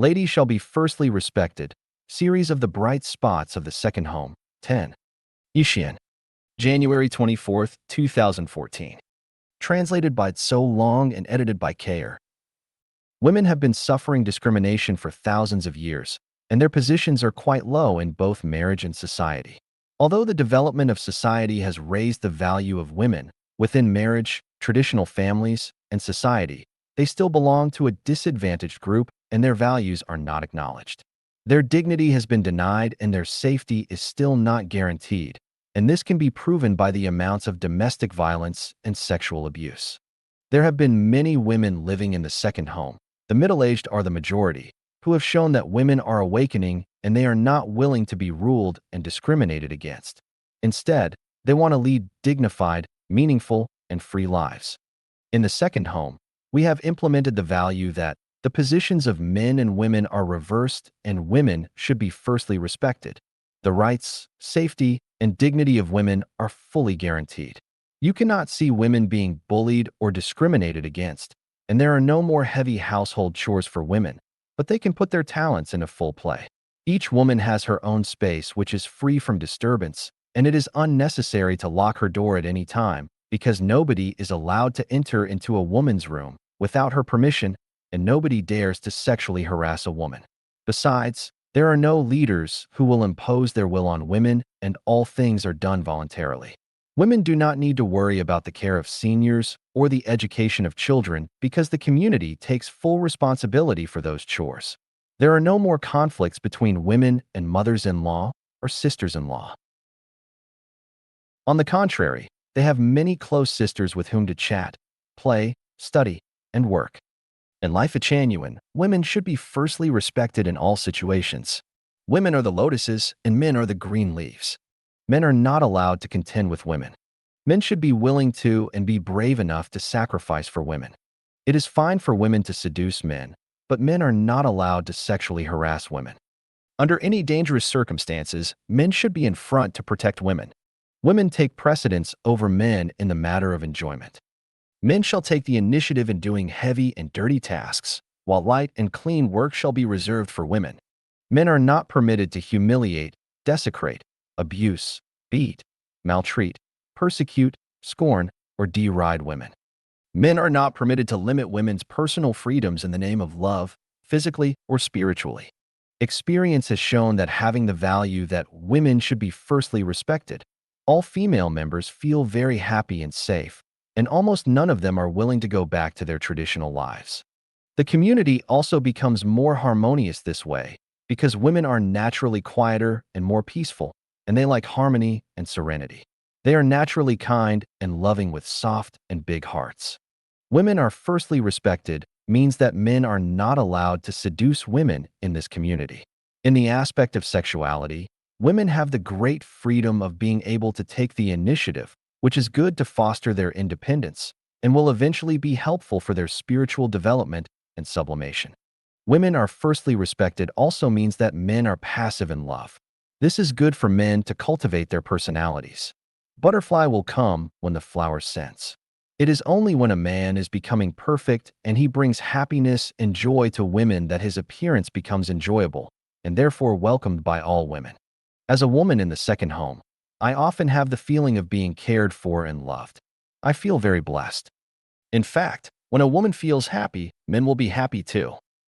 Ladies shall be firstly respected. Series of the bright spots of the second home. 10. Yishian. January 24th, 2014. Translated by So Long and edited by Kayer. Women have been suffering discrimination for thousands of years, and their positions are quite low in both marriage and society. Although the development of society has raised the value of women within marriage, traditional families, and society, they still belong to a disadvantaged group and their values are not acknowledged. Their dignity has been denied and their safety is still not guaranteed, and this can be proven by the amounts of domestic violence and sexual abuse. There have been many women living in the second home. The middle-aged are the majority, who have shown that women are awakening and they are not willing to be ruled and discriminated against. Instead, they want to lead dignified, meaningful, and free lives. In the second home, we have implemented the value that the positions of men and women are reversed and women should be firstly respected. The rights, safety, and dignity of women are fully guaranteed. You cannot see women being bullied or discriminated against, and there are no more heavy household chores for women, but they can put their talents into full play. Each woman has her own space which is free from disturbance, and it is unnecessary to lock her door at any time because nobody is allowed to enter into a woman's room without her permission, and nobody dares to sexually harass a woman. Besides, there are no leaders who will impose their will on women, and all things are done voluntarily. Women do not need to worry about the care of seniors or the education of children because the community takes full responsibility for those chores. There are no more conflicts between women and mothers-in-law or sisters-in-law. On the contrary, they have many close sisters with whom to chat, play, study, and work. In Lifechanyuan, women should be firstly respected in all situations. Women are the lotuses and men are the green leaves. Men are not allowed to contend with women. Men should be willing to and be brave enough to sacrifice for women. It is fine for women to seduce men, but men are not allowed to sexually harass women. Under any dangerous circumstances, men should be in front to protect women. Women take precedence over men in the matter of enjoyment. Men shall take the initiative in doing heavy and dirty tasks, while light and clean work shall be reserved for women. Men are not permitted to humiliate, desecrate, abuse, beat, maltreat, persecute, scorn, or deride women. Men are not permitted to limit women's personal freedoms in the name of love, physically or spiritually. Experience has shown that having the value that women should be firstly respected, all female members feel very happy and safe, and almost none of them are willing to go back to their traditional lives. The community also becomes more harmonious this way because women are naturally quieter and more peaceful, and they like harmony and serenity. They are naturally kind and loving with soft and big hearts. Women are firstly respected means that men are not allowed to seduce women in this community. In the aspect of sexuality, women have the great freedom of being able to take the initiative, which is good to foster their independence and will eventually be helpful for their spiritual development and sublimation. Women are firstly respected also means that men are passive in love. This is good for men to cultivate their personalities. Butterfly will come when the flower scents. It is only when a man is becoming perfect and he brings happiness and joy to women that his appearance becomes enjoyable and therefore welcomed by all women. As a woman in the second home, I often have the feeling of being cared for and loved. I feel very blessed. In fact, when a woman feels happy, men will be happy too.